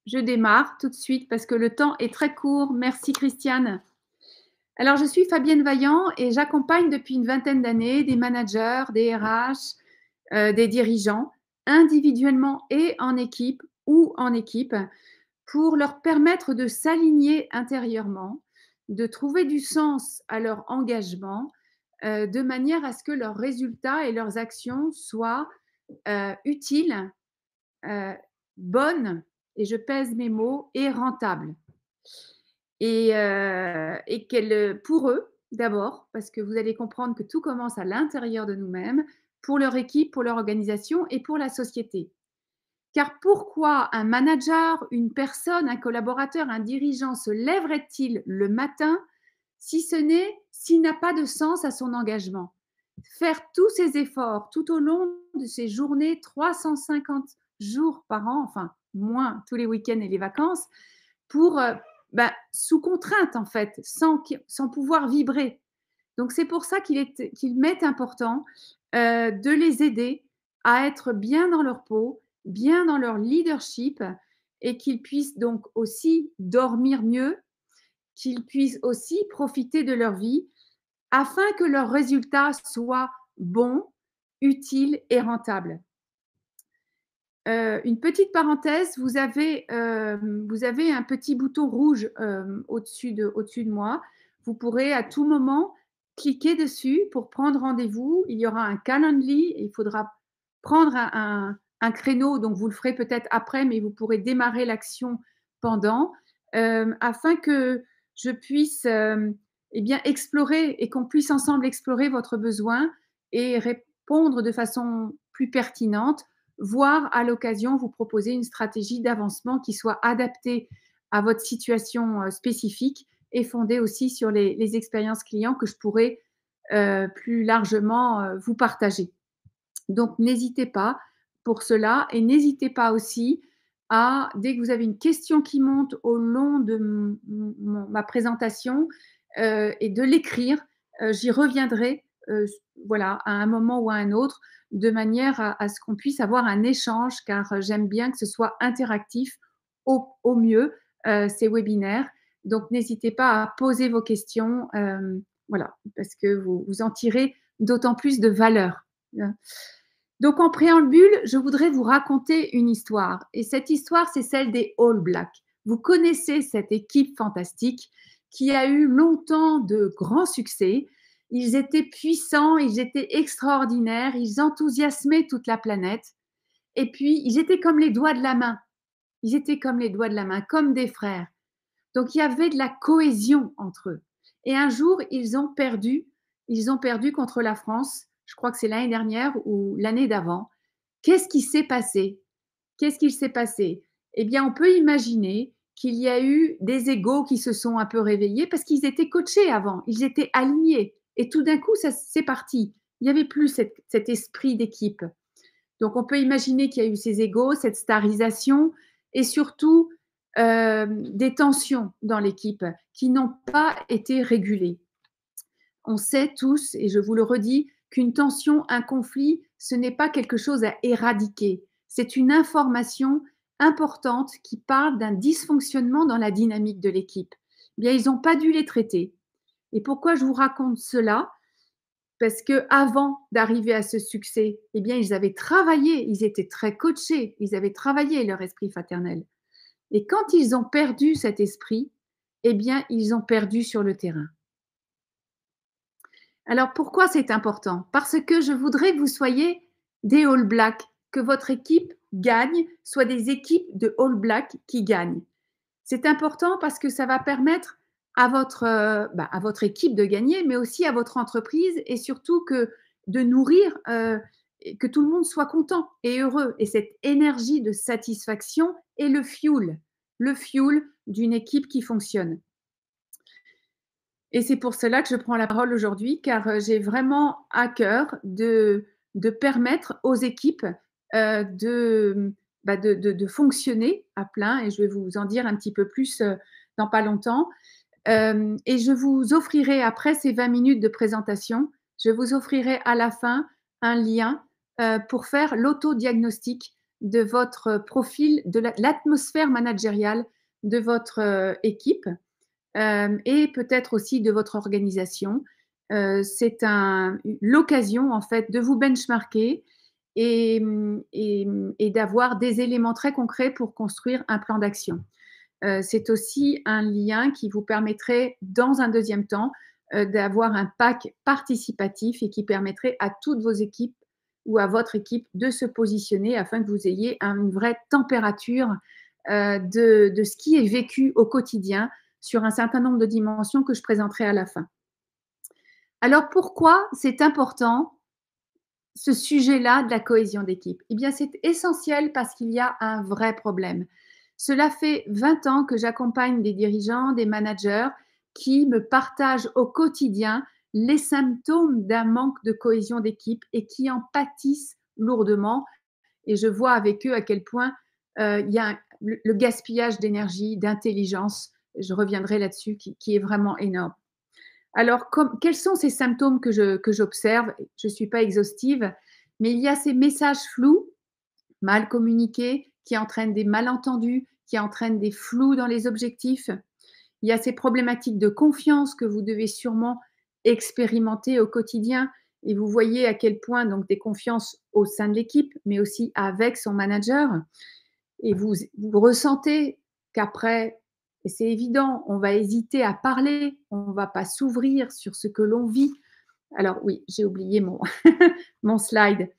je démarre tout de suite parce que le temps est très court. Merci Christiane. Alors, je suis Fabienne Vaillant et j'accompagne depuis une vingtaine d'années des managers, des RH, des dirigeants, individuellement et en équipe ou en équipe, pour leur permettre de s'aligner intérieurement, de trouver du sens à leur engagement, de manière à ce que leurs résultats et leurs actions soient utiles, euh, bonnes, et je pèse mes mots, et rentables. Et qu'elle, pour eux, d'abord, parce que vous allez comprendre que tout commence à l'intérieur de nous-mêmes, pour leur équipe, pour leur organisation et pour la société. Car pourquoi un manager, une personne, un collaborateur, un dirigeant se lèverait-il le matin si ce n'est s'il n'a pas de sens à son engagement? Faire tous ces efforts tout au long de ces journées, 350 jours par an, enfin moins tous les week-ends et les vacances, pour sous contrainte en fait, sans pouvoir vibrer. Donc c'est pour ça qu'il m'est important de les aider à être bien dans leur peau, bien dans leur leadership, et qu'ils puissent donc aussi dormir mieux, qu'ils puissent aussi profiter de leur vie afin que leurs résultats soient bons, utiles et rentables. Une petite parenthèse, vous avez un petit bouton rouge au-dessus de moi. Vous pourrez à tout moment cliquer dessus pour prendre rendez-vous. Il y aura un Calendly et il faudra prendre un créneau, donc vous le ferez peut-être après, mais vous pourrez démarrer l'action pendant, afin que je puisse explorer et qu'on puisse ensemble explorer votre besoin et répondre de façon plus pertinente, voire à l'occasion vous proposer une stratégie d'avancement qui soit adaptée à votre situation spécifique et fondée aussi sur les expériences clients que je pourrais plus largement vous partager. Donc, n'hésitez pas pour cela et n'hésitez pas aussi à, dès que vous avez une question qui monte au long de ma présentation, et de l'écrire, j'y reviendrai voilà, à un moment ou à un autre, de manière à ce qu'on puisse avoir un échange, car j'aime bien que ce soit interactif au mieux, ces webinaires. Donc, n'hésitez pas à poser vos questions, voilà, parce que vous en tirez d'autant plus de valeur. Donc, en préambule, je voudrais vous raconter une histoire. Et cette histoire, c'est celle des All Blacks. Vous connaissez cette équipe fantastique qui a eu longtemps de grands succès. Ils étaient puissants, ils étaient extraordinaires, ils enthousiasmaient toute la planète. Et puis, ils étaient comme les doigts de la main. Ils étaient comme les doigts de la main, comme des frères. Donc, il y avait de la cohésion entre eux. Et un jour, ils ont perdu contre la France. Je crois que c'est l'année dernière ou l'année d'avant. Qu'est-ce qui s'est passé? Qu'est-ce qu'il s'est passé? Eh bien, on peut imaginer qu'il y a eu des égos qui se sont un peu réveillés parce qu'ils étaient coachés avant, ils étaient alignés. Et tout d'un coup, ça c'est parti. Il n'y avait plus cet esprit d'équipe. Donc, on peut imaginer qu'il y a eu ces égos, cette starisation et surtout des tensions dans l'équipe qui n'ont pas été régulées. On sait tous, et je vous le redis, qu'une tension, un conflit, ce n'est pas quelque chose à éradiquer. C'est une information importante qui parle d'un dysfonctionnement dans la dynamique de l'équipe. Eh bien, ils n'ont pas dû les traiter. Et pourquoi je vous raconte cela? Parce que avant d'arriver à ce succès, eh bien, ils avaient travaillé, ils étaient très coachés, ils avaient travaillé leur esprit fraternel. Et quand ils ont perdu cet esprit, eh bien, ils ont perdu sur le terrain. Alors, pourquoi c'est important? Parce que je voudrais que vous soyez des All Blacks, que votre équipe gagne, soit des équipes de All Blacks qui gagnent. C'est important parce que ça va permettre à votre équipe de gagner, mais aussi à votre entreprise et surtout de nourrir, que tout le monde soit content et heureux. Et cette énergie de satisfaction est le fuel d'une équipe qui fonctionne. Et c'est pour cela que je prends la parole aujourd'hui, car j'ai vraiment à cœur de permettre aux équipes de fonctionner à plein, et je vais vous en dire un petit peu plus dans pas longtemps. Et je vous offrirai, après ces 20 minutes de présentation, je vous offrirai à la fin un lien pour faire l'autodiagnostic de votre profil, de l'atmosphère managériale de votre équipe et peut-être aussi de votre organisation. C'est l'occasion en fait de vous benchmarker et d'avoir des éléments très concrets pour construire un plan d'action. C'est aussi un lien qui vous permettrait, dans un deuxième temps, d'avoir un pack participatif et qui permettrait à toutes vos équipes ou à votre équipe de se positionner afin que vous ayez une vraie température de ce qui est vécu au quotidien sur un certain nombre de dimensions que je présenterai à la fin. Alors pourquoi c'est important ce sujet-là de la cohésion d'équipe? Eh bien, c'est essentiel parce qu'il y a un vrai problème. Cela fait 20 ans que j'accompagne des dirigeants, des managers qui me partagent au quotidien les symptômes d'un manque de cohésion d'équipe et qui en pâtissent lourdement. Et je vois avec eux à quel point il y a le gaspillage d'énergie, d'intelligence, je reviendrai là-dessus, qui est vraiment énorme. Alors, quels sont ces symptômes que j'observe? Je ne suis pas exhaustive, mais il y a ces messages flous, mal communiqués, qui entraînent des malentendus, qui entraînent des flous dans les objectifs. Il y a ces problématiques de confiance que vous devez sûrement expérimenter au quotidien. Et vous voyez à quel point donc des confiances au sein de l'équipe, mais aussi avec son manager. Et vous ressentez qu'après, et c'est évident, on va hésiter à parler, on ne va pas s'ouvrir sur ce que l'on vit. Alors oui, j'ai oublié mon, mon slide.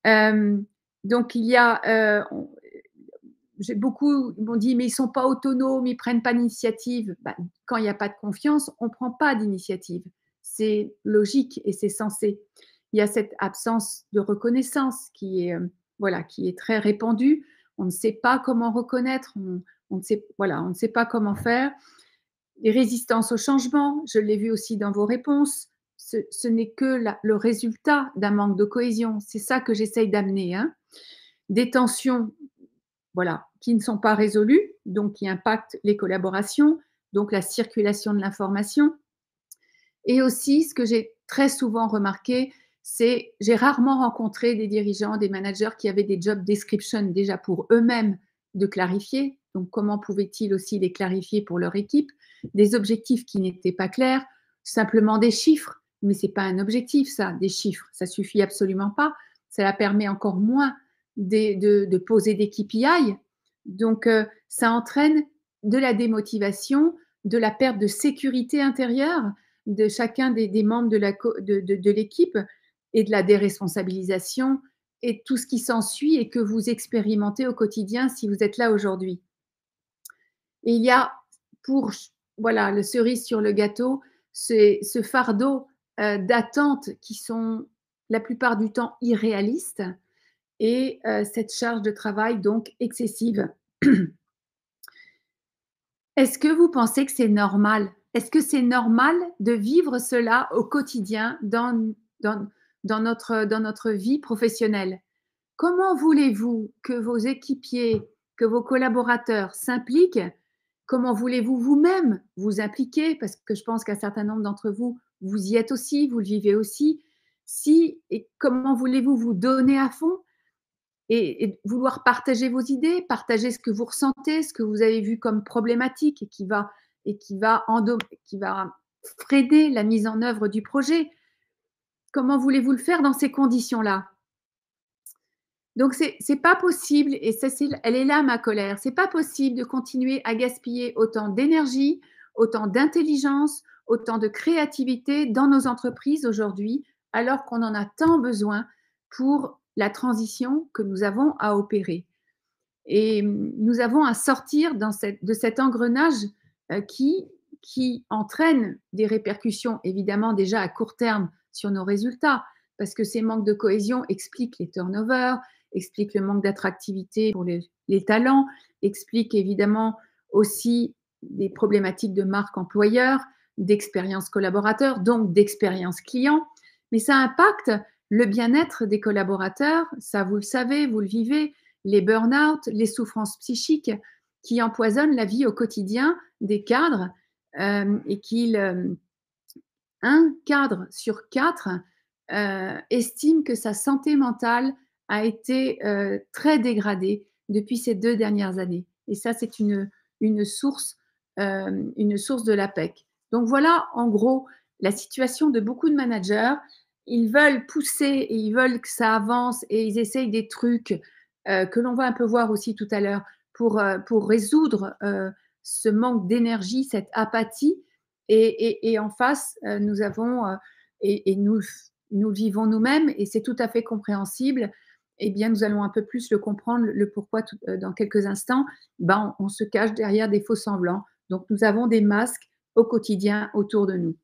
Euh, donc il y a, beaucoup m'ont dit mais ils sont pas autonomes, ils prennent pas d'initiative. Ben, quand il n'y a pas de confiance, on prend pas d'initiative. C'est logique et c'est sensé. Il y a cette absence de reconnaissance qui est voilà, qui est très répandue. On ne sait pas comment reconnaître, on ne sait voilà, on ne sait pas comment faire. Les résistances au changement, je l'ai vu aussi dans vos réponses. Ce n'est que le résultat d'un manque de cohésion. C'est ça que j'essaye d'amener. Hein. Des tensions voilà, qui ne sont pas résolues, donc qui impactent les collaborations, donc la circulation de l'information. Et aussi, ce que j'ai très souvent remarqué, c'est j'ai rarement rencontré des dirigeants, des managers qui avaient des job descriptions déjà pour eux-mêmes de clarifier. Donc, comment pouvaient-ils aussi les clarifier pour leur équipe? Des objectifs qui n'étaient pas clairs, simplement des chiffres. Mais ce n'est pas un objectif, ça, des chiffres. Ça suffit absolument pas. Ça permet encore moins de poser des KPI. Donc, ça entraîne de la démotivation, de la perte de sécurité intérieure de chacun des membres de l'équipe et de la déresponsabilisation et tout ce qui s'ensuit et que vous expérimentez au quotidien si vous êtes là aujourd'hui. Et il y a pour voilà le cerise sur le gâteau, ce fardeau d'attentes qui sont la plupart du temps irréalistes et cette charge de travail donc excessive. Est-ce que vous pensez que c'est normal? Est-ce que c'est normal de vivre cela au quotidien dans dans notre vie professionnelle? Comment voulez-vous que vos équipiers, que vos collaborateurs s'impliquent? Comment voulez-vous vous-même vous impliquer? Parce que je pense qu'un certain nombre d'entre vous, vous y êtes aussi, vous le vivez aussi. Si et comment voulez-vous vous donner à fond et vouloir partager vos idées, partager ce que vous ressentez, ce que vous avez vu comme problématique qui va freiner la mise en œuvre du projet. Comment voulez-vous le faire dans ces conditions-là? Donc c'est pas possible et ça c'est elle est là ma colère. C'est pas possible de continuer à gaspiller autant d'énergie, autant d'intelligence, autant de créativité dans nos entreprises aujourd'hui, alors qu'on en a tant besoin pour la transition que nous avons à opérer. Et nous avons à sortir de cet engrenage qui entraîne des répercussions évidemment déjà à court terme sur nos résultats, parce que ces manques de cohésion expliquent les turnovers, expliquent le manque d'attractivité pour les talents, expliquent évidemment aussi des problématiques de marque employeur, d'expérience collaborateur, donc d'expérience client. Mais ça impacte le bien-être des collaborateurs, ça vous le savez, vous le vivez, les burn-out, les souffrances psychiques qui empoisonnent la vie au quotidien des cadres et un cadre sur quatre estime que sa santé mentale a été, très dégradé depuis ces 2 dernières années et ça, c'est une source, une source de l'APEC. Donc voilà, en gros, la situation de beaucoup de managers. Ils veulent pousser et ils veulent que ça avance et ils essayent des trucs, que l'on va un peu voir aussi tout à l'heure pour résoudre, ce manque d'énergie, cette apathie et en face, nous avons, et nous le vivons nous-mêmes et c'est tout à fait compréhensible. Eh bien, nous allons un peu plus le comprendre, le pourquoi dans quelques instants. Ben, on se cache derrière des faux semblants. Donc, nous avons des masques au quotidien autour de nous.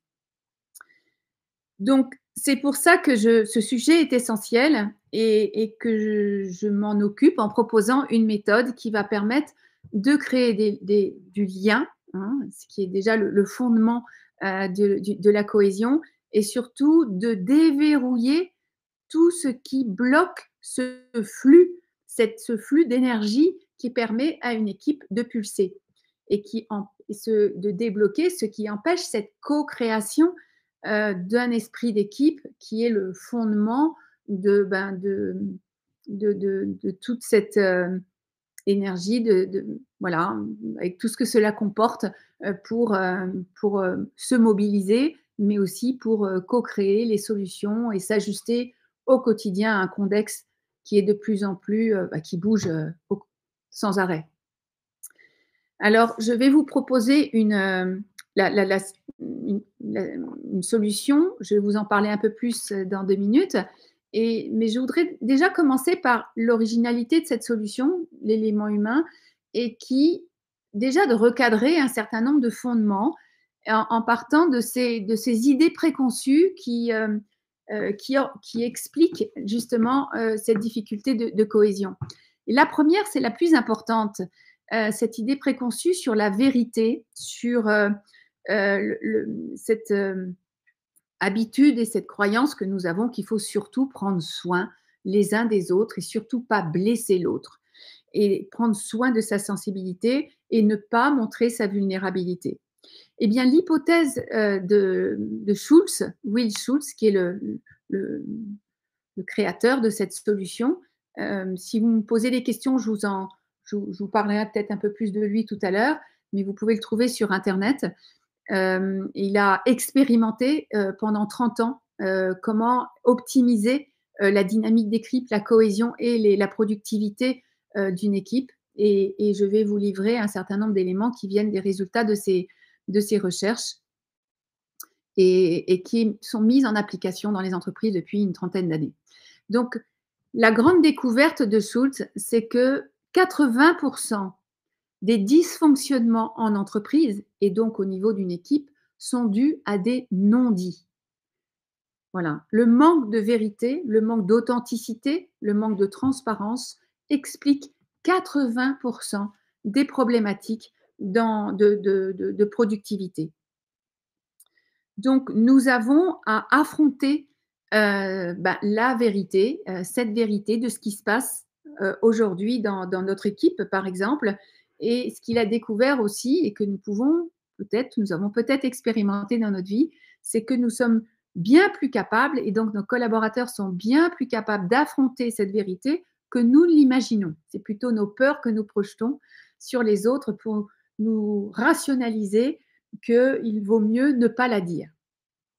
Donc, c'est pour ça que ce sujet est essentiel et que je m'en occupe en proposant une méthode qui va permettre de créer du lien, hein, ce qui est déjà le fondement de la cohésion et surtout de déverrouiller tout ce qui bloque flux, ce flux d'énergie qui permet à une équipe de pulser et de débloquer ce qui empêche cette co-création d'un esprit d'équipe qui est le fondement de toute cette énergie, voilà, avec tout ce que cela comporte pour se mobiliser, mais aussi pour co-créer les solutions et s'ajuster au quotidien à un contexte qui est de plus en plus, qui bouge sans arrêt. Alors, je vais vous proposer la, la- la- une solution. Je vais vous en parler un peu plus dans 2 minutes. Mais je voudrais déjà commencer par l'originalité de cette solution, l'élément humain, et déjà de recadrer un certain nombre de fondements en partant de ces idées préconçues qui expliquent justement cette difficulté de cohésion. Et la première, c'est la plus importante, cette idée préconçue sur la vérité, sur cette habitude et cette croyance que nous avons qu'il faut surtout prendre soin les uns des autres et surtout pas blesser l'autre et prendre soin de sa sensibilité et ne pas montrer sa vulnérabilité. Eh bien, l'hypothèse de Schultz, Will Schultz, qui est le, le créateur de cette solution. Si vous me posez des questions, je vous parlerai peut-être un peu plus de lui tout à l'heure, mais vous pouvez le trouver sur Internet. Il a expérimenté pendant 30 ans comment optimiser la dynamique d'équipe, la cohésion et la productivité d'une équipe. Et je vais vous livrer un certain nombre d'éléments qui viennent des résultats de ces recherches et qui sont mises en application dans les entreprises depuis une trentaine d'années. Donc, la grande découverte de Schultz, c'est que 80% des dysfonctionnements en entreprise et donc au niveau d'une équipe sont dus à des non-dits. Voilà. Le manque de vérité, le manque d'authenticité, le manque de transparence explique 80% des problématiques de productivité. Donc, nous avons à affronter la vérité, cette vérité de ce qui se passe aujourd'hui dans notre équipe, par exemple, et ce qu'il a découvert aussi et que nous avons peut-être expérimenté dans notre vie, c'est que nous sommes bien plus capables et donc nos collaborateurs sont bien plus capables d'affronter cette vérité que nous l'imaginons. C'est plutôt nos peurs que nous projetons sur les autres pour nous rationaliser qu'il vaut mieux ne pas la dire.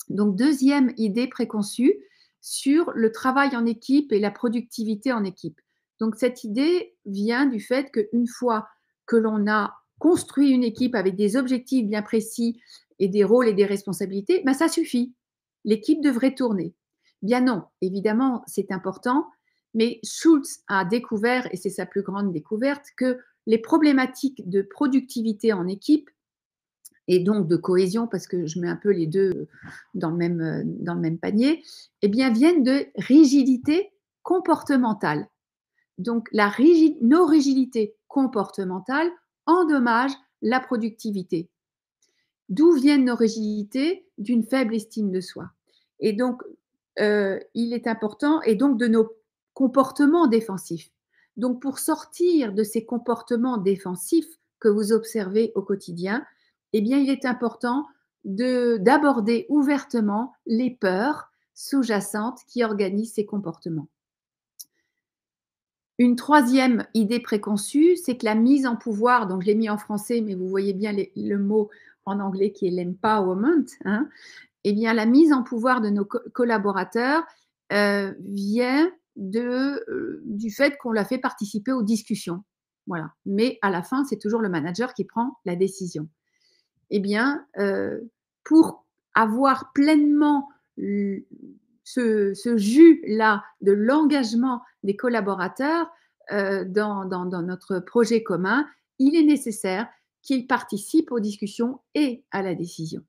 Donc, deuxième idée préconçue sur le travail en équipe et la productivité en équipe. Donc, cette idée vient du fait qu'une fois que l'on a construit une équipe avec des objectifs bien précis et des rôles et des responsabilités, ben ça suffit. L'équipe devrait tourner. Bien non, évidemment, c'est important, mais Schultz a découvert, et c'est sa plus grande découverte, que les problématiques de productivité en équipe et donc de cohésion, parce que je mets un peu les deux dans le même panier, eh bien, viennent de rigidité comportementale. Donc, nos rigidités comportementales endommagent la productivité. D'où viennent nos rigidités? D'une faible estime de soi. Et donc, il est important, et donc de nos comportements défensifs. Donc, pour sortir de ces comportements défensifs que vous observez au quotidien, eh bien, il est important d'aborder ouvertement les peurs sous-jacentes qui organisent ces comportements. Une troisième idée préconçue, c'est que la mise en pouvoir, donc je l'ai mis en français, mais vous voyez bien le mot en anglais qui est l'empowerment, hein. Eh bien, la mise en pouvoir de nos collaborateurs vient du fait qu'on l'a fait participer aux discussions. Voilà. Mais à la fin, c'est toujours le manager qui prend la décision. Eh bien, pour avoir pleinement ce jus-là de l'engagement des collaborateurs dans notre projet commun, il est nécessaire qu'ils participent aux discussions et à la décision.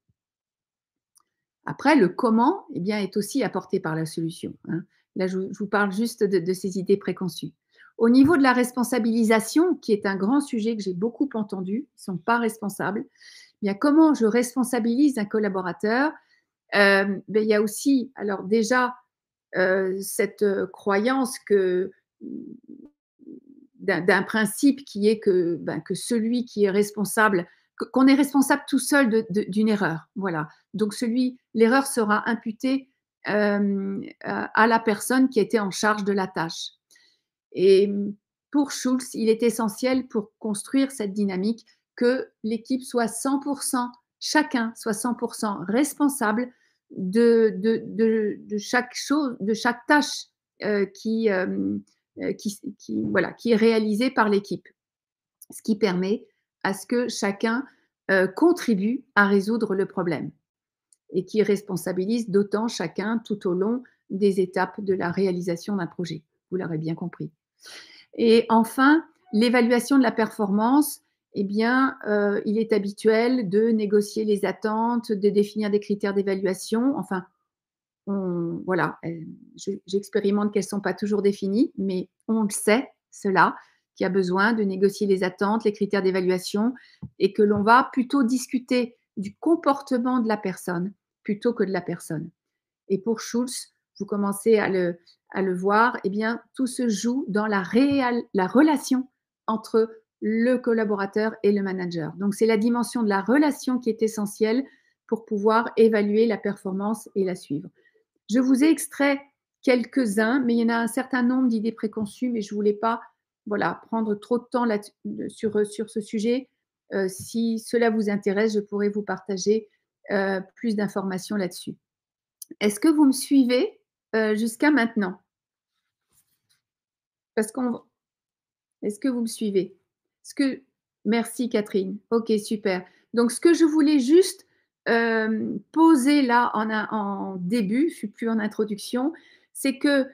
Après, le comment eh bien, est aussi apporté par la solution, hein. Là, je vous parle juste de ces idées préconçues. Au niveau de la responsabilisation, qui est un grand sujet que j'ai beaucoup entendu, ils ne sont pas responsables. Eh bien, comment je responsabilise un collaborateur? Ben, il y a aussi, alors déjà, cette croyance d'un principe qui est que, ben, que celui qui est responsable, qu'on est responsable tout seul d'une erreur. Voilà. Donc l'erreur sera imputée à la personne qui était en charge de la tâche. Et pour Schulz, il est essentiel pour construire cette dynamique que l'équipe soit 100%, chacun soit 100% responsable de chaque chose, de chaque tâche voilà, qui est réalisée par l'équipe. Ce qui permet à ce que chacun contribue à résoudre le problème et qui responsabilise d'autant chacun tout au long des étapes de la réalisation d'un projet. Vous l'aurez bien compris. Et enfin, l'évaluation de la performance, eh bien, il est habituel de négocier les attentes, de définir des critères d'évaluation. Enfin, voilà, j'expérimente qu'elles ne sont pas toujours définies, mais on le sait, cela, qu'il y a besoin de négocier les attentes, les critères d'évaluation, et que l'on va plutôt discuter du comportement de la personne plutôt que de la personne. Et pour Schulz, vous commencez à le voir, eh bien, tout se joue dans la relation entre le collaborateur et le manager. Donc, c'est la dimension de la relation qui est essentielle pour pouvoir évaluer la performance et la suivre. Je vous ai extrait quelques-uns, mais il y en a un certain nombre d'idées préconçues, mais je ne voulais pas voilà, prendre trop de temps sur ce sujet. Si cela vous intéresse, je pourrais vous partager plus d'informations là-dessus. Est-ce que vous me suivez jusqu'à maintenant? Parce qu'on Est-ce que vous me suivez? Ce que Merci Catherine. OK, super. Donc ce que je voulais juste, poser là en début, je ne suis plus en introduction, c'est que,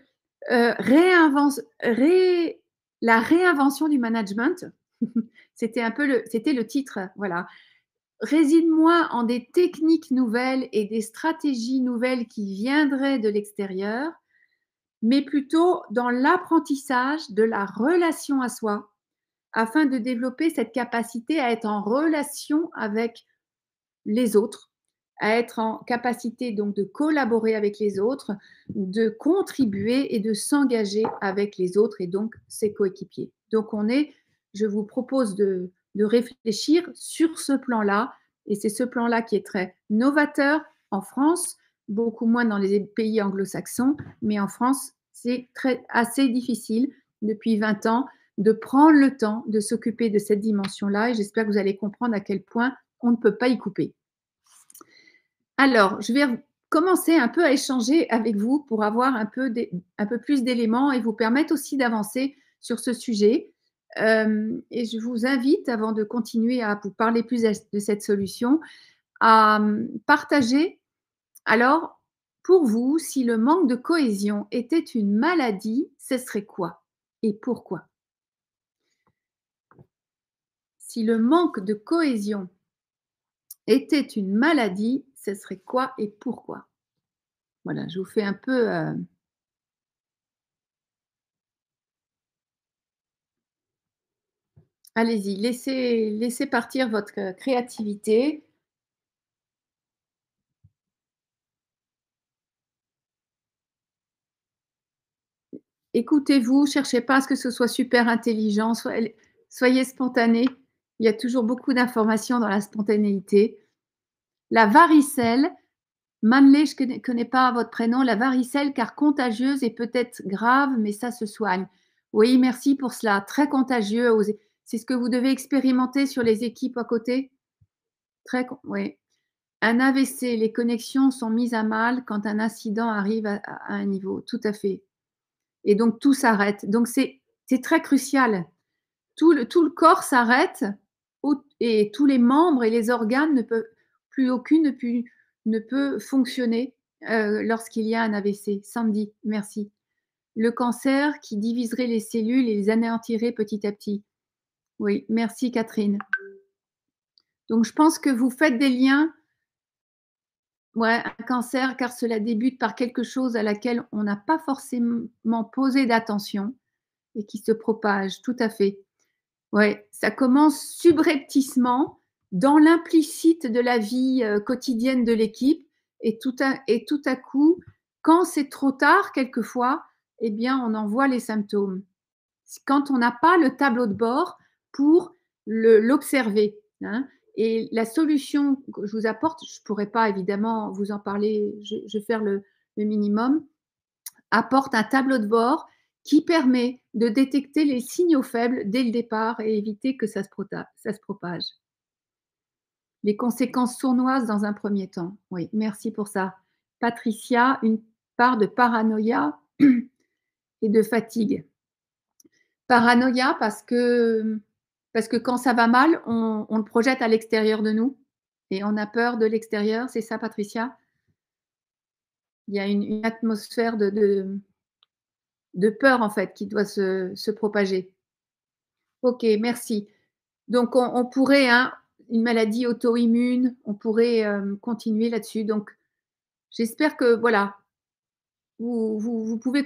réinvence ré la réinvention du management, c'était le titre, voilà. Réside moins en des techniques nouvelles et des stratégies nouvelles qui viendraient de l'extérieur, mais plutôt dans l'apprentissage de la relation à soi, afin de développer cette capacité à être en relation avec les autres, à être en capacité donc de collaborer avec les autres, de contribuer et de s'engager avec les autres et donc ses coéquipiers. Donc je vous propose de réfléchir sur ce plan-là et c'est ce plan-là qui est très novateur en France, beaucoup moins dans les pays anglo-saxons, mais en France, c'est assez difficile depuis 20 ans de prendre le temps de s'occuper de cette dimension-là et j'espère que vous allez comprendre à quel point on ne peut pas y couper. Alors, je vais commencer un peu à échanger avec vous pour avoir un peu plus d'éléments et vous permettre aussi d'avancer sur ce sujet. Et je vous invite, avant de continuer à vous parler plus de cette solution, à partager, alors, pour vous, si le manque de cohésion était une maladie, ce serait quoi et pourquoi? Si le manque de cohésion était une maladie, ce serait quoi et pourquoi? Voilà, je vous fais un peu, allez-y, laissez partir votre créativité. Écoutez-vous, cherchez pas à ce que ce soit super intelligent, soyez spontané. Il y a toujours beaucoup d'informations dans la spontanéité. La varicelle, Manley, je connais pas votre prénom, la varicelle, car contagieuse et peut-être grave, mais ça se soigne. Oui, merci pour cela. Très contagieux. C'est ce que vous devez expérimenter sur les équipes à côté? Oui. Un AVC, les connexions sont mises à mal quand un incident arrive à un niveau. Tout à fait. Et donc tout s'arrête. Donc c'est très crucial. Tout le corps s'arrête et tous les membres et les organes ne peuvent plus aucune ne peut fonctionner, lorsqu'il y a un AVC. Sandy, merci. Le cancer qui diviserait les cellules et les anéantirait petit à petit. Oui, merci Catherine. Donc je pense que vous faites des liens, ouais, un cancer, car cela débute par quelque chose à laquelle on n'a pas forcément posé d'attention et qui se propage, tout à fait. Ouais, ça commence subrepticement dans l'implicite de la vie, quotidienne de l'équipe et tout à coup, quand c'est trop tard quelquefois, eh bien, on en voit les symptômes. Quand on n'a pas le tableau de bord pour l'observer, hein. Et la solution que je vous apporte, je ne pourrais pas évidemment vous en parler, je vais faire le minimum, apporte un tableau de bord qui permet de détecter les signaux faibles dès le départ et éviter que ça se propage. Les conséquences sournoises dans un premier temps. Oui, merci pour ça. Patricia, une part de paranoïa et de fatigue. Paranoïa parce que quand ça va mal, on le projette à l'extérieur de nous et on a peur de l'extérieur, c'est ça Patricia? Il y a une atmosphère de peur en fait qui doit se propager. OK, merci. Donc on pourrait, hein, une maladie auto-immune, on pourrait, continuer là-dessus. Donc j'espère que voilà, vous pouvez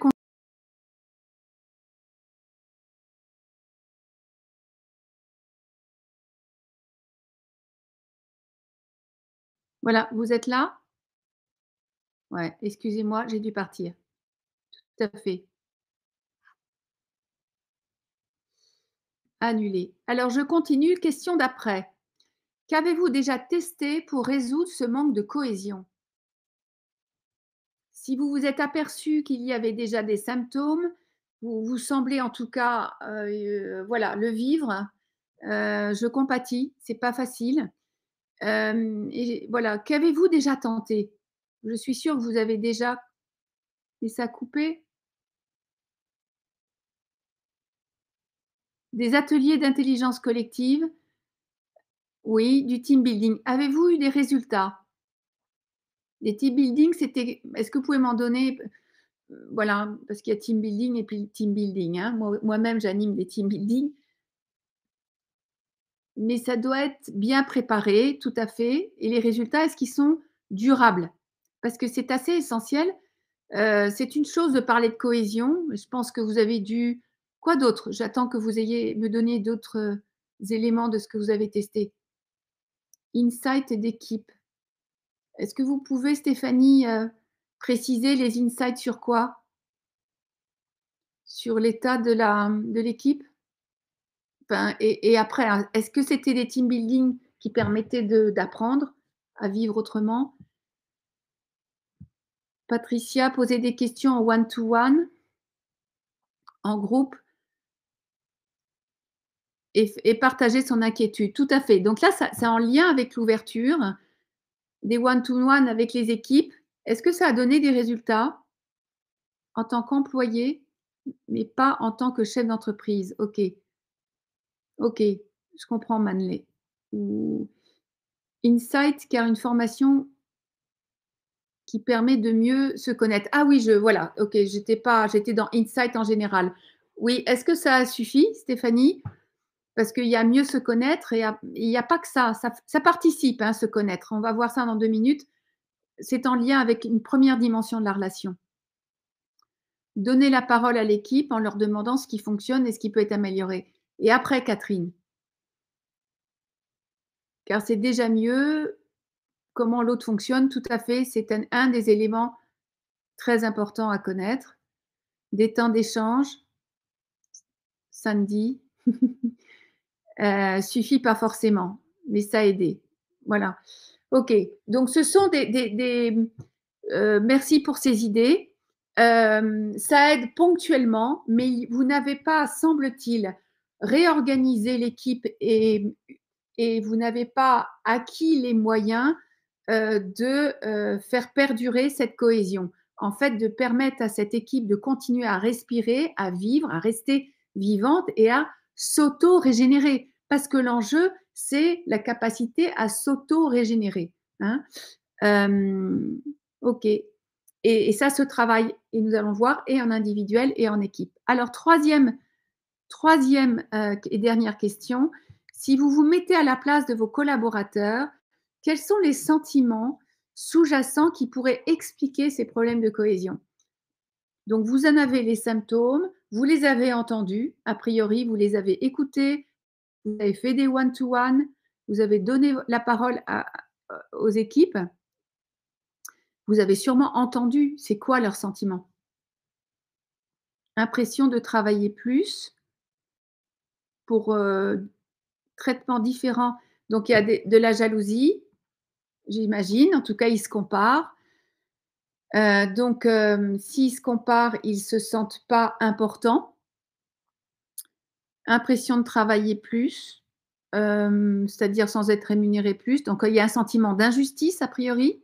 voilà, vous êtes là? Ouais, excusez-moi, j'ai dû partir. Tout à fait. Annulé. Alors je continue, question d'après. Qu'avez-vous déjà testé pour résoudre ce manque de cohésion? Si vous vous êtes aperçu qu'il y avait déjà des symptômes, vous semblez en tout cas, voilà, le vivre, je compatis, c'est pas facile. Et voilà, qu'avez-vous déjà tenté? Je suis sûre que vous avez déjà et ça a coupé? Des ateliers d'intelligence collective? Oui, du team building. Avez-vous eu des résultats? Les team building, c'était est-ce que vous pouvez m'en donner? Voilà, parce qu'il y a team building et puis team building, hein. Moi-même, j'anime des team building, mais ça doit être bien préparé, tout à fait. Et les résultats, est-ce qu'ils sont durables? Parce que c'est assez essentiel. C'est une chose de parler de cohésion, mais je pense que vous avez dû quoi d'autre? J'attends que vous ayez me donniez d'autres, éléments de ce que vous avez testé. Insight d'équipe. Est-ce que vous pouvez, Stéphanie, préciser les insights sur quoi? Sur l'état de l'équipe? Enfin et après, hein, est-ce que c'était des team building qui permettaient d'apprendre à vivre autrement? Patricia posait des questions en one to one, en groupe et partager son inquiétude. Tout à fait. Donc là, ça c'est en lien avec l'ouverture, des one to one avec les équipes. Est-ce que ça a donné des résultats en tant qu'employé, mais pas en tant que chef d'entreprise? OK, OK, je comprends Manley. Ou insight car une formation qui permet de mieux se connaître. Ah oui, je voilà, OK, j'étais dans insight en général. Oui, est-ce que ça suffit, Stéphanie? Parce qu'il y a mieux se connaître et il y a pas que ça participe, hein, se connaître. On va voir ça dans 2 minutes. C'est en lien avec une première dimension de la relation. Donner la parole à l'équipe en leur demandant ce qui fonctionne et ce qui peut être amélioré. Et après Catherine, car c'est déjà mieux, comment l'autre fonctionne, tout à fait, c'est un des éléments très importants à connaître. Des temps d'échange, Sandy, suffit pas forcément, mais ça a aidé. Voilà. OK, donc ce sont merci pour ces idées. Ça aide ponctuellement, mais vous n'avez pas, semble-t-il, réorganisé l'équipe et vous n'avez pas acquis les moyens, de, faire perdurer cette cohésion. En fait, de permettre à cette équipe de continuer à respirer, à vivre, à rester vivante et à s'auto-régénérer. Parce que l'enjeu, c'est la capacité à s'auto-régénérer, hein. OK. Et ça se travaille et nous allons voir et en individuel et en équipe. Alors troisième et dernière question, si vous vous mettez à la place de vos collaborateurs, quels sont les sentiments sous-jacents qui pourraient expliquer ces problèmes de cohésion? Donc vous en avez les symptômes, vous les avez entendus, a priori vous les avez écoutés, vous avez fait des one to one, vous avez donné la parole aux équipes. Vous avez sûrement entendu, c'est quoi leurs sentiments? Impression de travailler plus pour, traitements différents. Donc il y a de la jalousie, j'imagine, en tout cas ils se comparent. Donc s'ils se comparent, ils se sentent pas importants. Impression de travailler plus, c'est-à-dire sans être rémunéré plus. Donc il y a un sentiment d'injustice a priori,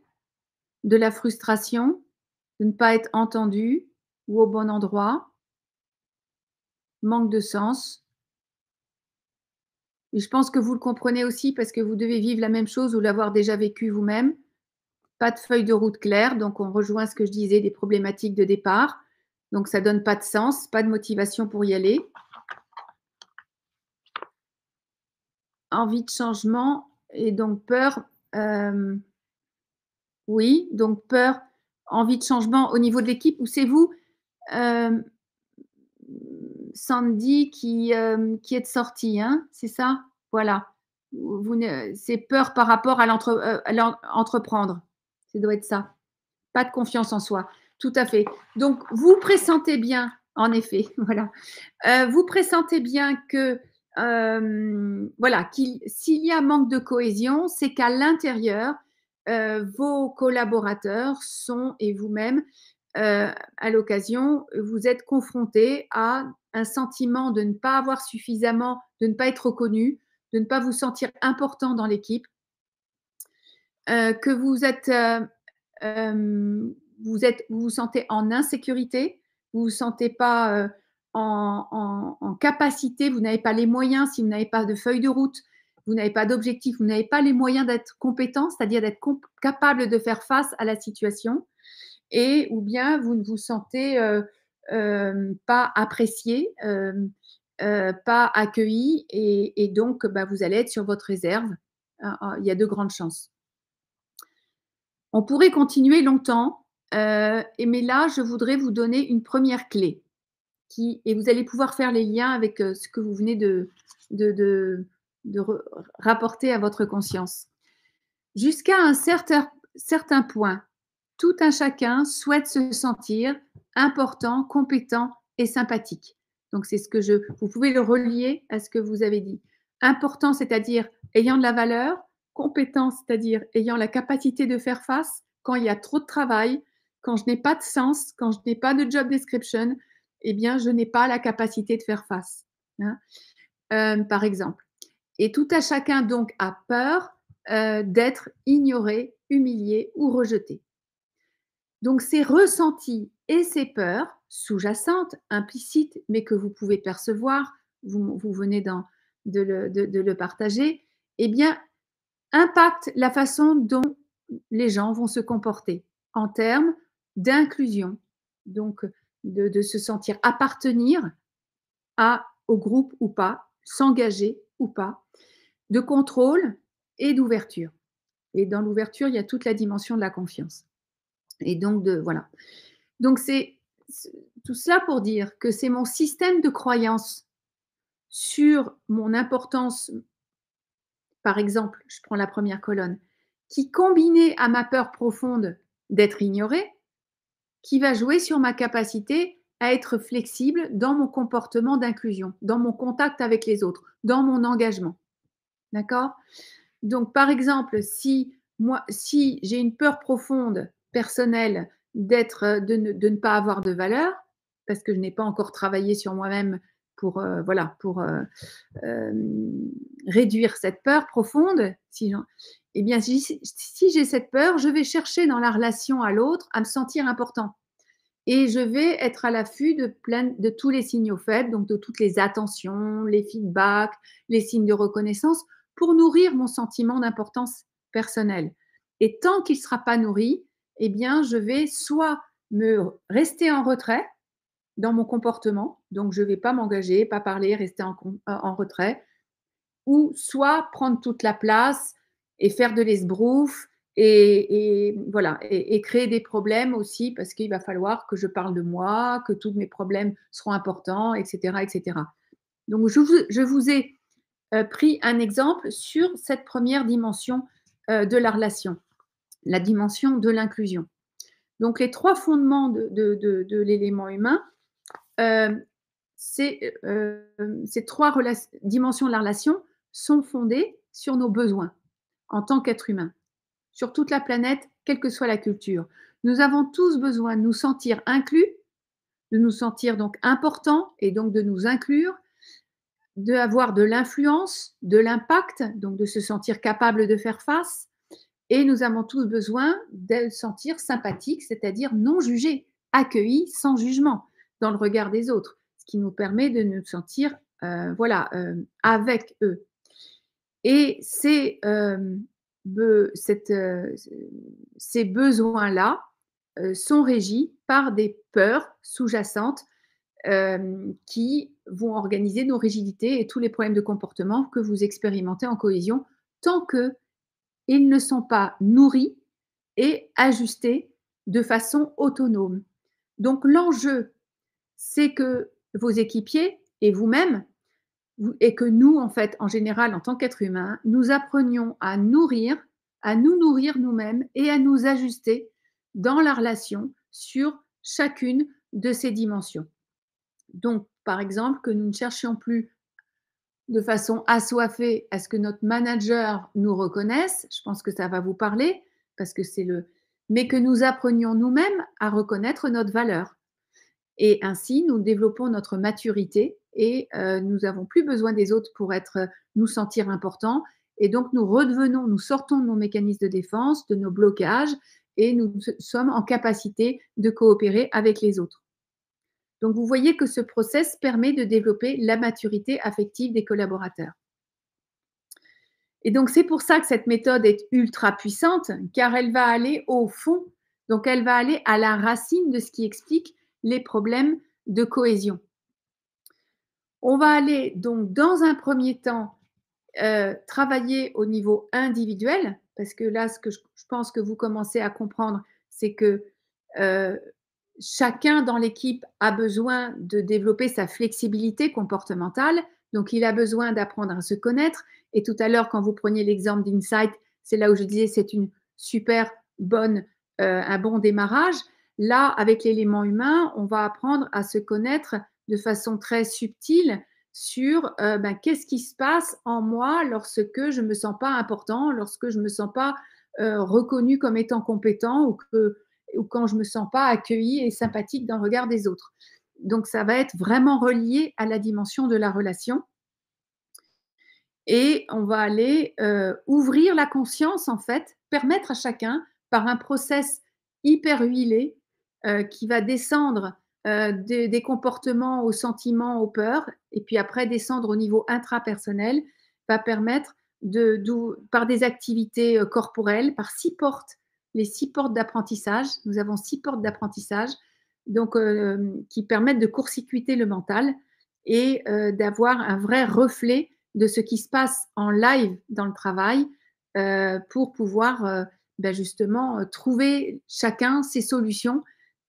de la frustration, de ne pas être entendu ou au bon endroit, manque de sens. Et je pense que vous le comprenez aussi parce que vous devez vivre la même chose ou l'avoir déjà vécu vous-même. Pas de feuille de route claire, donc on rejoint ce que je disais des problématiques de départ. Donc ça donne pas de sens, pas de motivation pour y aller. Envie de changement et donc peur, oui, donc peur, envie de changement au niveau de l'équipe ou c'est vous, hem, Sandy qui êtes sortie, hein, c'est ça? Voilà. Vous ne c'est peur par rapport à l'entreprendre. Ça doit être ça. Pas de confiance en soi. Tout à fait. Donc vous pressentez bien, en effet, voilà. Vous pressentez bien que, voilà, s'il y a manque de cohésion, c'est qu'à l'intérieur, vos collaborateurs sont et vous-même, à l'occasion, vous êtes confrontés à un sentiment de ne pas avoir suffisamment de ne pas être reconnu, de ne pas vous sentir important dans l'équipe, que vous vous sentez en insécurité, vous vous sentez pas, en capacité, vous n'avez pas les moyens, si vous n'avez pas de feuille de route, vous n'avez pas d'objectif, vous n'avez pas les moyens d'être compétent, c'est-à-dire d'être capable de faire face à la situation et ou bien vous ne vous sentez, pas apprécié, pas accueilli et donc bah, vous allez être sur votre réserve. Il y a de grandes chances. On pourrait continuer longtemps, mais là, je voudrais vous donner une première clé et vous allez pouvoir faire les liens avec, ce que vous venez de de de re rapporter à votre conscience. Jusqu'à un certain point, tout un chacun souhaite se sentir important, compétent et sympathique. Donc c'est ce que vous pouvez le relier à ce que vous avez dit. Important, c'est-à-dire ayant de la valeur, compétent, c'est-à-dire ayant la capacité de faire face quand il y a trop de travail, quand je n'ai pas de sens, quand je n'ai pas de job description, eh bien, je n'ai pas la capacité de faire face, hein, par exemple. Et tout à chacun donc a peur, d'être ignoré, humilié ou rejeté. Donc ces ressentis et ces peurs sous-jacentes, implicites, mais que vous pouvez percevoir, vous venez de le partager, eh bien, impactent la façon dont les gens vont se comporter en termes d'inclusion, donc de se sentir appartenir au groupe ou pas, s'engager ou pas, de contrôle et d'ouverture. Et dans l'ouverture, il y a toute la dimension de la confiance. Et donc voilà. Donc c'est tout cela pour dire que c'est mon système de croyance sur mon importance, par exemple, je prends la première colonne, qui combiné à ma peur profonde d'être ignorée, qui va jouer sur ma capacité à être flexible dans mon comportement d'inclusion, dans mon contact avec les autres, dans mon engagement. D'accord? Donc par exemple, si j'ai une peur profonde personnelle de ne pas avoir de valeur, parce que je n'ai pas encore travaillé sur moi-même pour, voilà, pour, réduire cette peur profonde. Si j'en Eh bien, si j'ai cette peur, je vais chercher dans la relation à l'autre à me sentir important et je vais être à l'affût de tous les signaux faibles, donc de toutes les attentions, les feedbacks, les signes de reconnaissance pour nourrir mon sentiment d'importance personnelle et tant qu'il ne sera pas nourri, eh bien, je vais soit me rester en retrait dans mon comportement, donc je ne vais pas m'engager, pas parler, rester en retrait, ou soit prendre toute la place et faire de l'esbrouffe et voilà et créer des problèmes aussi parce qu'il va falloir que je parle de moi, que tous mes problèmes seront importants et cetera et cetera. Donc je vous ai, pris un exemple sur cette première dimension, de la relation, la dimension de l'inclusion. Donc les 3 fondements de l'élément humain, heu, ces 3 dimensions de la relation sont fondées sur nos besoins en tant qu'être humain, sur toute la planète, quelle que soit la culture. Nous avons tous besoin de nous sentir inclus, de nous sentir donc importants et donc de nous inclure, d'avoir de l'influence, de l'impact, donc de se sentir capable de faire face et nous avons tous besoin de se sentir sympathiques, c'est-à-dire non jugés, accueillis sans jugement dans le regard des autres, ce qui nous permet de nous sentir, voilà, avec eux et be cette, ces besoins-là, sont régis par des peurs sous-jacentes, qui vont organiser nos rigidités et tous les problèmes de comportement que vous expérimentez en cohésion tant qu'ils ne sont pas nourris et ajustés de façon autonome. Donc l'enjeu, c'est que vos équipiers et vous-même, et que nous, en fait, en général, en tant qu'être humain, nous apprenions à nous nourrir nous-mêmes et à nous ajuster dans la relation sur chacune de ces dimensions. Donc, par exemple, que nous ne cherchions plus de façon assoiffée à ce que notre manager nous reconnaisse, je pense que ça va vous parler, parce que c'est le mais que nous apprenions nous-mêmes à reconnaître notre valeur. Et ainsi, nous développons notre maturité et nous n'avons plus besoin des autres pour nous sentir importants. Et donc, nous sortons de nos mécanismes de défense, de nos blocages, et nous sommes en capacité de coopérer avec les autres. Donc, vous voyez que ce process permet de développer la maturité affective des collaborateurs. Et donc, c'est pour ça que cette méthode est ultra puissante, car elle va aller au fond, donc elle va aller à la racine de ce qui explique les problèmes de cohésion. On va aller donc dans un premier temps travailler au niveau individuel, parce que là, ce que je pense que vous commencez à comprendre, c'est que euh, chacun dans l'équipe a besoin de développer sa flexibilité comportementale, donc il a besoin d'apprendre à se connaître. Et tout à l'heure, quand vous preniez l'exemple d'Insight, c'est là où je disais c'est une super bonne, un bon démarrage. Là, avec l'élément humain, on va apprendre à se connaître de façon très subtile sur qu'est-ce qui se passe en moi lorsque je ne me sens pas important, lorsque je ne me sens pas reconnu comme étant compétent ou quand je ne me sens pas accueillie et sympathique dans le regard des autres. Donc, ça va être vraiment relié à la dimension de la relation. Et on va aller ouvrir la conscience, en fait, permettre à chacun, par un process hyper huilé, qui va descendre des comportements aux sentiments, aux peurs, et puis après descendre au niveau intrapersonnel, va permettre par des activités corporelles, par 6 portes, les 6 portes d'apprentissage. Nous avons 6 portes d'apprentissage, donc qui permettent de court-circuiter le mental et d'avoir un vrai reflet de ce qui se passe en live dans le travail pour pouvoir justement trouver chacun ses solutions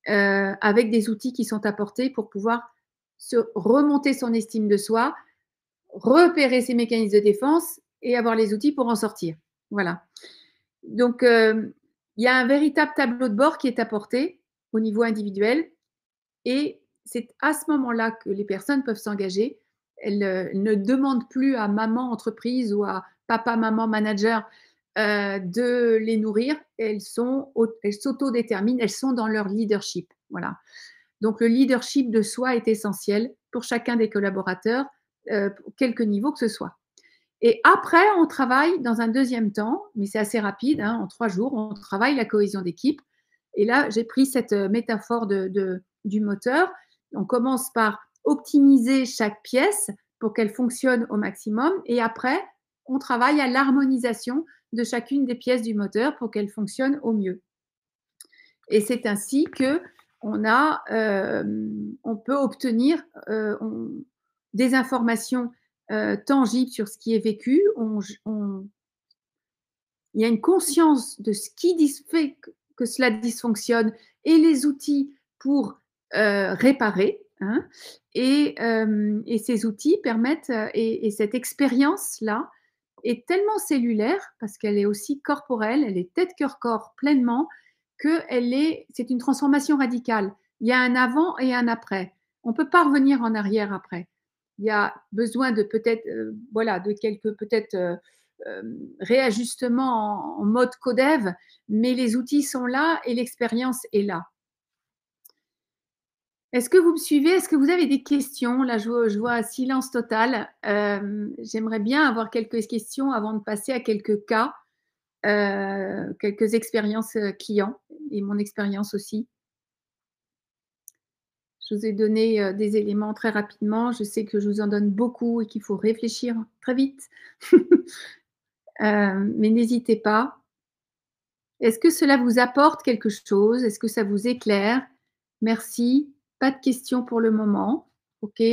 avec des outils qui sont apportés pour pouvoir se remonter son estime de soi, repérer ses mécanismes de défense et avoir les outils pour en sortir. Voilà. Donc, il y a un véritable tableau de bord qui est apporté au niveau individuel et c'est à ce moment-là que les personnes peuvent s'engager. Elles ne demandent plus à maman entreprise ou à papa, maman manager de les nourrir. Elles s'autodéterminent, elles sont dans leur leadership. Voilà. Donc le leadership de soi est essentiel pour chacun des collaborateurs, quelque niveau que ce soit. Et après, on travaille dans un deuxième temps, mais c'est assez rapide, hein, en 3 jours, on travaille la cohésion d'équipe. Et là, j'ai pris cette métaphore du moteur. On commence par optimiser chaque pièce pour qu'elle fonctionne au maximum. Et après, on travaille à l'harmonisation de chacune des pièces du moteur pour qu'elle fonctionne au mieux. Et c'est ainsi que on peut obtenir des informations tangibles sur ce qui est vécu. Il y a une conscience de ce qui fait que cela dysfonctionne et les outils pour réparer. Hein, et ces outils permettent, et cette expérience-là est tellement cellulaire, parce qu'elle est aussi corporelle, elle est tête, cœur, corps pleinement, c'est une transformation radicale. Il y a un avant et un après. On ne peut pas revenir en arrière après. Il y a besoin de peut-être, voilà, de quelques peut-être réajustements en mode codev, mais les outils sont là et l'expérience est là. Est-ce que vous me suivez? Est-ce que vous avez des questions? Là, je vois un silence total. J'aimerais bien avoir quelques questions avant de passer à quelques cas, quelques expériences clients et mon expérience aussi. Je vous ai donné des éléments très rapidement. Je sais que je vous en donne beaucoup et qu'il faut réfléchir très vite. Mais n'hésitez pas. Est-ce que cela vous apporte quelque chose? Est-ce que ça vous éclaire? Merci. Pas de questions pour le moment. OK.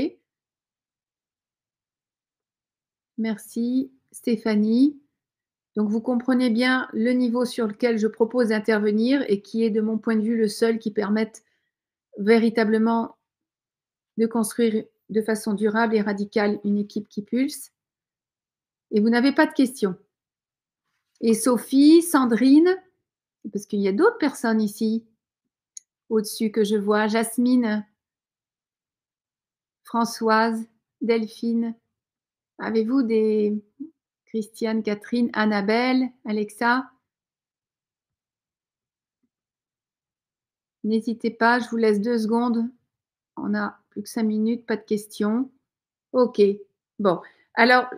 Merci Stéphanie. Donc vous comprenez bien le niveau sur lequel je propose d'intervenir et qui est de mon point de vue le seul qui permette véritablement de construire de façon durable et radicale une équipe qui pulse. Et vous n'avez pas de questions. Et Sophie, Sandrine, parce qu'il y a d'autres personnes ici au-dessus que je vois, Jasmine, Françoise, Delphine. Avez-vous des Christiane, Catherine, Annabelle, Alexa? N'hésitez pas, je vous laisse 2 secondes. On a plus que 5 minutes, pas de questions. OK. Bon, alors,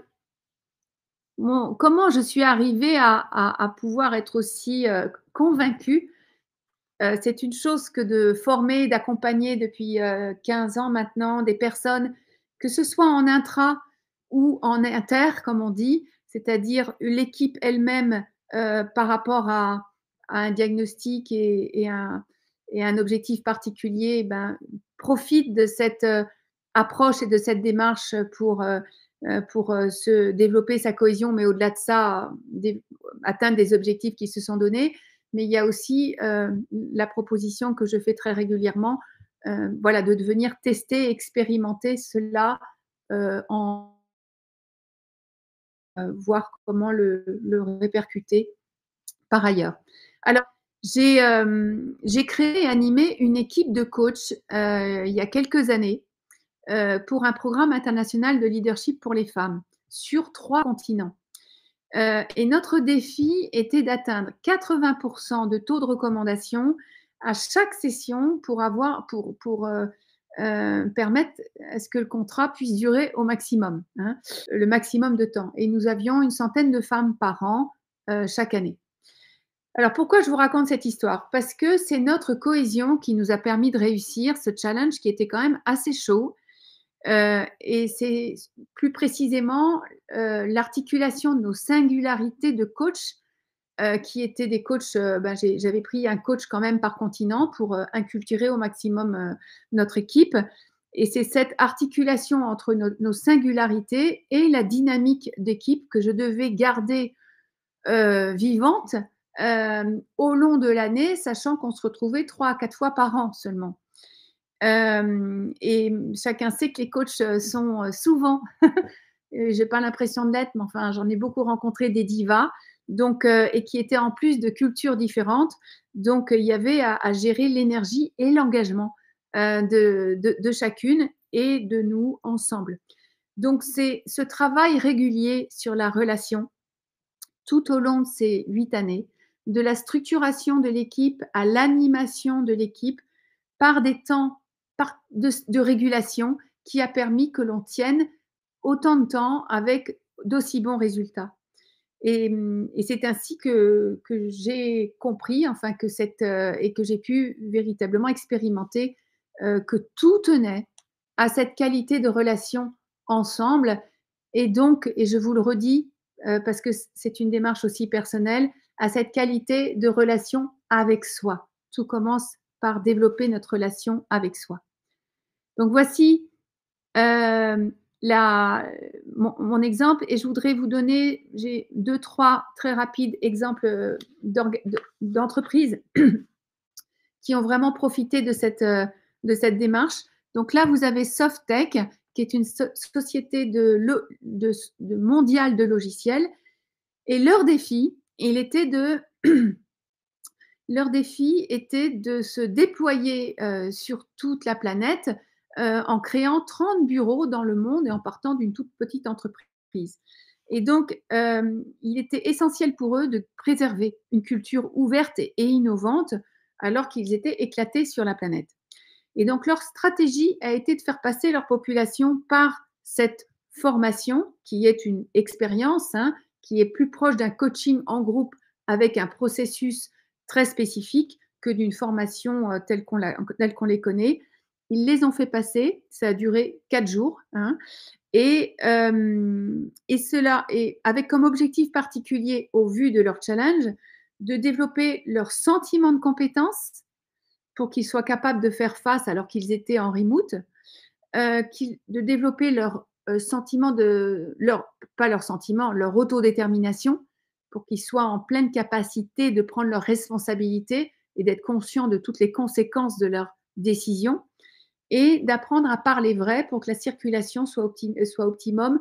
comment je suis arrivée à pouvoir être aussi convaincue? C'est une chose que de former, d'accompagner depuis 15 ans maintenant des personnes, que ce soit en intra ou en inter, comme on dit, c'est-à-dire l'équipe elle-même par rapport à un diagnostic et un objectif particulier, ben, profite de cette approche et de cette démarche pour se développer sa cohésion, mais au-delà de ça, atteindre des objectifs qui se sont donnés. Mais il y a aussi la proposition que je fais très régulièrement, voilà, de venir tester, expérimenter cela, en voir comment le répercuter par ailleurs. Alors, j'ai créé et animé une équipe de coachs il y a quelques années pour un programme international de leadership pour les femmes sur 3 continents. Et notre défi était d'atteindre 80% de taux de recommandation à chaque session pour permettre à ce que le contrat puisse durer au maximum, hein, le maximum de temps. Et nous avions une centaine de femmes par an chaque année. Alors pourquoi je vous raconte cette histoire? Parce que c'est notre cohésion qui nous a permis de réussir ce challenge qui était quand même assez chaud. Et c'est plus précisément l'articulation de nos singularités de coach, qui étaient des coachs, j'avais pris un coach quand même par continent pour inculturer au maximum notre équipe. Et c'est cette articulation entre nos singularités et la dynamique d'équipe que je devais garder vivante au long de l'année, sachant qu'on se retrouvait 3 à 4 fois par an seulement. Et chacun sait que les coachs sont souvent, j'ai pas l'impression de l'être, mais enfin, j'en ai beaucoup rencontré des divas, donc, et qui étaient en plus de cultures différentes. Donc, il y avait à gérer l'énergie et l'engagement de chacune et de nous ensemble. Donc, c'est ce travail régulier sur la relation tout au long de ces 8 années, de la structuration de l'équipe à l'animation de l'équipe par des temps de régulation qui a permis que l'on tienne autant de temps avec d'aussi bons résultats. Et c'est ainsi que j'ai compris, enfin que et que j'ai pu véritablement expérimenter que tout tenait à cette qualité de relation ensemble. Et donc, et je vous le redis, parce que c'est une démarche aussi personnelle, à cette qualité de relation avec soi. Tout commence par développer notre relation avec soi. Donc voici euh, mon exemple, et je voudrais vous donner, j'ai 2, 3 très rapides exemples d'entreprises qui ont vraiment profité de cette démarche. Donc là, vous avez Softtech, qui est une société mondiale de logiciels, et leur défi était de se déployer sur toute la planète en créant 30 bureaux dans le monde et en partant d'une toute petite entreprise. Et donc, il était essentiel pour eux de préserver une culture ouverte et innovante alors qu'ils étaient éclatés sur la planète. Et donc, leur stratégie a été de faire passer leur population par cette formation, qui est une expérience, hein, qui est plus proche d'un coaching en groupe avec un processus très spécifique que d'une formation telle qu'on les connaît. Ils les ont fait passer, ça a duré 4 jours, hein, et cela est avec comme objectif particulier, au vu de leur challenge, de développer leur sentiment de compétence pour qu'ils soient capables de faire face alors qu'ils étaient en remote, de développer leur sentiment pas leur sentiment, leur autodétermination pour qu'ils soient en pleine capacité de prendre leurs responsabilités et d'être conscients de toutes les conséquences de leurs décisions, et d'apprendre à parler vrai pour que la circulation soit optimum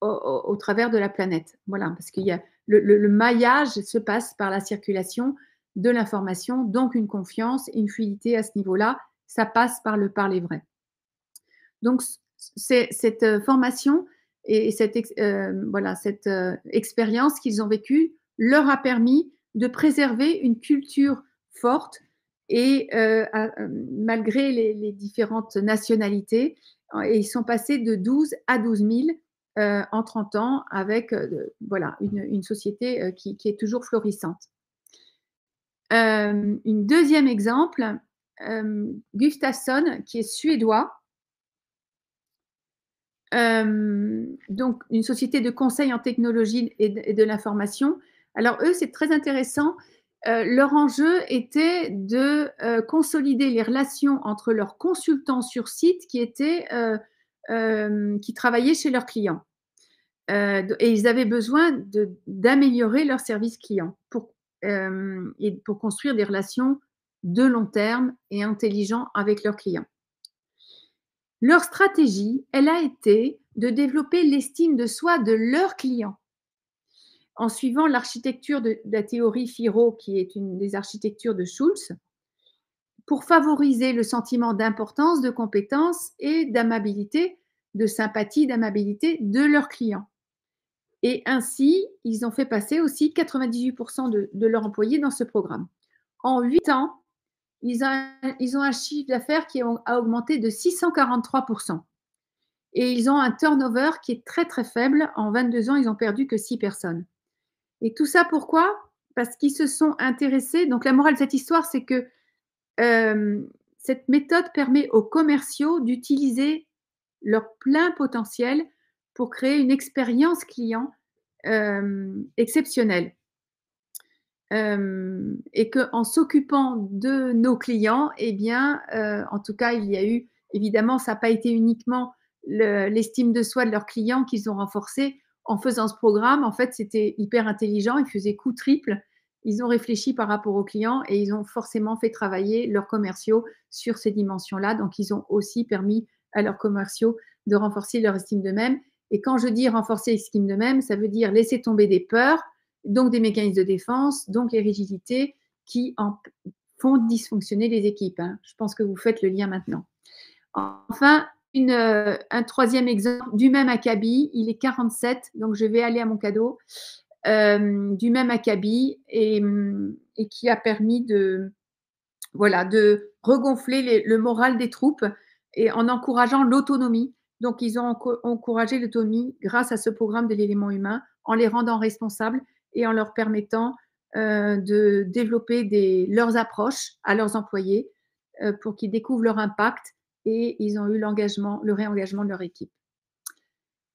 au travers de la planète. Voilà, parce qu'il y a le maillage se passe par la circulation de l'information, donc une confiance, une fluidité à ce niveau-là, ça passe par le parler vrai. Donc, cette formation et cette expérience qu'ils ont vécue leur a permis de préserver une culture forte et malgré les différentes nationalités, et ils sont passés de 12 à 12 000 en 30 ans avec voilà, une société qui est toujours florissante. Une deuxième exemple, Gustafsson, qui est suédois, donc une société de conseil en technologie et de l'information. Alors eux, c'est très intéressant. Leur enjeu était de consolider les relations entre leurs consultants sur site qui travaillaient chez leurs clients. Et ils avaient besoin d'améliorer leur service client et pour construire des relations de long terme et intelligents avec leurs clients. Leur stratégie, elle a été de développer l'estime de soi de leurs clients en suivant l'architecture de la théorie FIRO, qui est une des architectures de Schultz, pour favoriser le sentiment d'importance, de compétence et d'amabilité, de sympathie, d'amabilité de leurs clients. Et ainsi, ils ont fait passer aussi 98% de leurs employés dans ce programme. En 8 ans, ils ont un chiffre d'affaires qui a augmenté de 643%. Et ils ont un turnover qui est très, très faible. En 22 ans, ils n'ont perdu que 6 personnes. Et tout ça, pourquoi? Parce qu'ils se sont intéressés. Donc, la morale de cette histoire, c'est que cette méthode permet aux commerciaux d'utiliser leur plein potentiel pour créer une expérience client exceptionnelle. Et qu'en s'occupant de nos clients, eh bien, en tout cas, il y a eu, évidemment, ça n'a pas été uniquement l'estime de soi de leurs clients qu'ils ont renforcé en faisant ce programme. En fait, c'était hyper intelligent, ils faisaient coup triple. Ils ont réfléchi par rapport aux clients et ils ont forcément fait travailler leurs commerciaux sur ces dimensions-là. Donc, ils ont aussi permis à leurs commerciaux de renforcer leur estime d'eux-mêmes. Et quand je dis renforcer l'estime d'eux-mêmes, ça veut dire laisser tomber des peurs, donc des mécanismes de défense, donc les rigidités qui font dysfonctionner les équipes. Hein. Je pense que vous faites le lien maintenant. Enfin, un troisième exemple du même acabit, il est 47, donc je vais aller à mon cadeau. du même acabit et qui a permis de voilà, de regonfler le moral des troupes et en encourageant l'autonomie. Donc, ils ont encouragé l'autonomie grâce à ce programme de l'élément humain, en les rendant responsables et en leur permettant de développer leurs approches à leurs employés pour qu'ils découvrent leur impact et ils ont eu l'engagement, le réengagement de leur équipe.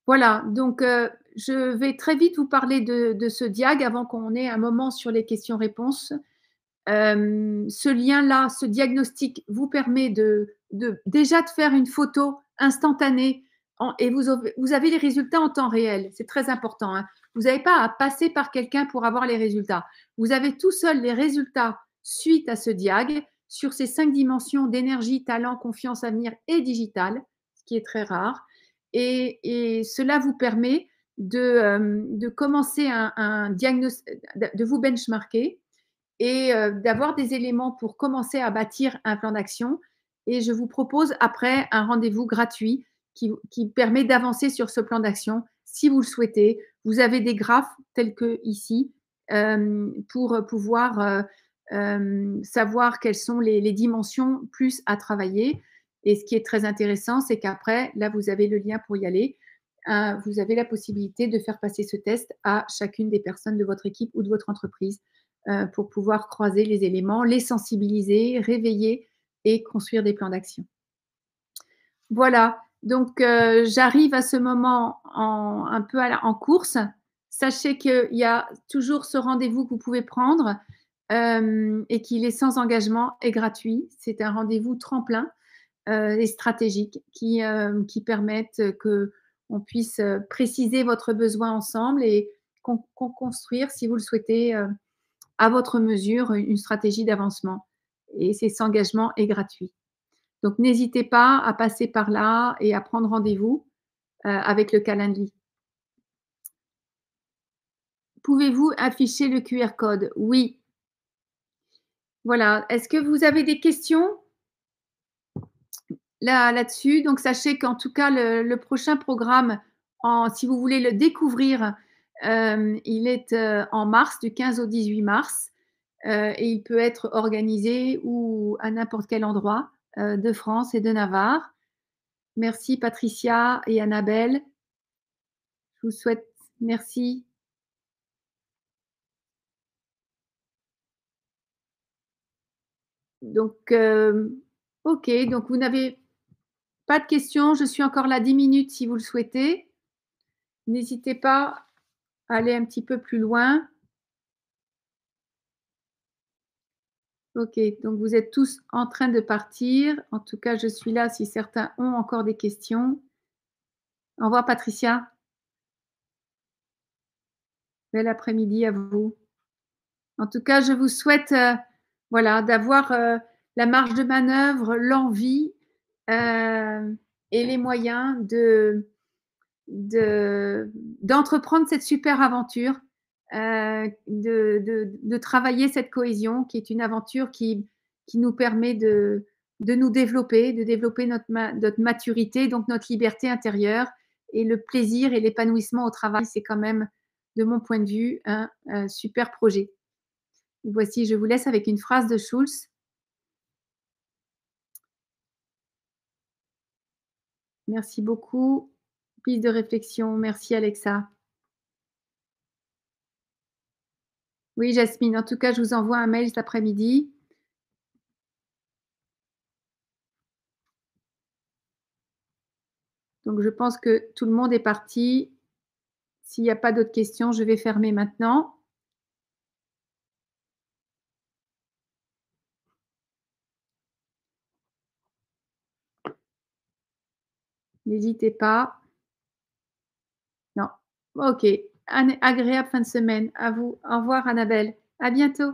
Voilà, donc je vais très vite vous parler de ce diag avant qu'on ait un moment sur les questions-réponses. Ce lien-là, ce diagnostic vous permet déjà de faire une photo instantanée et vous avez les résultats en temps réel. C'est très important, hein. Vous n'avez pas à passer par quelqu'un pour avoir les résultats. Vous avez tout seul les résultats suite à ce diag sur ces 5 dimensions d'énergie, talent, confiance, avenir et digital, ce qui est très rare. Et cela vous permet de commencer un diagnostic, de vous benchmarker et d'avoir des éléments pour commencer à bâtir un plan d'action. Et je vous propose après un rendez-vous gratuit qui permet d'avancer sur ce plan d'action si vous le souhaitez. Vous avez des graphes tels que ici pour pouvoir savoir quelles sont les dimensions plus à travailler. Et ce qui est très intéressant, c'est qu'après, là, vous avez le lien pour y aller. Vous avez la possibilité de faire passer ce test à chacune des personnes de votre équipe ou de votre entreprise pour pouvoir croiser les éléments, les sensibiliser, réveiller et construire des plans d'action. Voilà, donc j'arrive à ce moment un peu en course. Sachez qu'il y a toujours ce rendez-vous que vous pouvez prendre et qu'il est sans engagement et gratuit. C'est un rendez-vous tremplin et stratégique qui permettent qu'on puisse préciser votre besoin ensemble et qu'on construire, si vous le souhaitez, à votre mesure une stratégie d'avancement. Et cet engagement est gratuit. Donc n'hésitez pas à passer par là et à prendre rendez-vous avec le Calendly. Pouvez-vous afficher le QR code? Oui. Voilà. Est-ce que vous avez des questions là-dessus? Donc sachez qu'en tout cas, le prochain programme, si vous voulez le découvrir, il est en mars, du 15 au 18 mars. Et il peut être organisé ou à n'importe quel endroit de France et de Navarre. Merci Patricia et Annabelle. Je vous souhaite merci. Donc, OK, donc vous n'avez pas de questions. Je suis encore là 10 minutes si vous le souhaitez. N'hésitez pas à aller un petit peu plus loin. OK, donc vous êtes tous en train de partir. En tout cas, je suis là si certains ont encore des questions. Au revoir Patricia. Bel après-midi à vous. En tout cas, je vous souhaite, voilà, d'avoir, la marge de manœuvre, l'envie, et les moyens de d'entreprendre cette super aventure, de travailler cette cohésion qui est une aventure qui nous permet de nous développer, de développer notre maturité, donc notre liberté intérieure et le plaisir et l'épanouissement au travail. C'est quand même, de mon point de vue, un super projet. Voici, je vous laisse avec une phrase de Schulz. Merci beaucoup. Piste de réflexion. Merci Alexa. Oui, Jasmine, en tout cas, je vous envoie un mail cet après-midi. Donc, je pense que tout le monde est parti. S'il n'y a pas d'autres questions, je vais fermer maintenant. N'hésitez pas. Non. OK. Agréable fin de semaine à vous. Au revoir, Annabelle. À bientôt.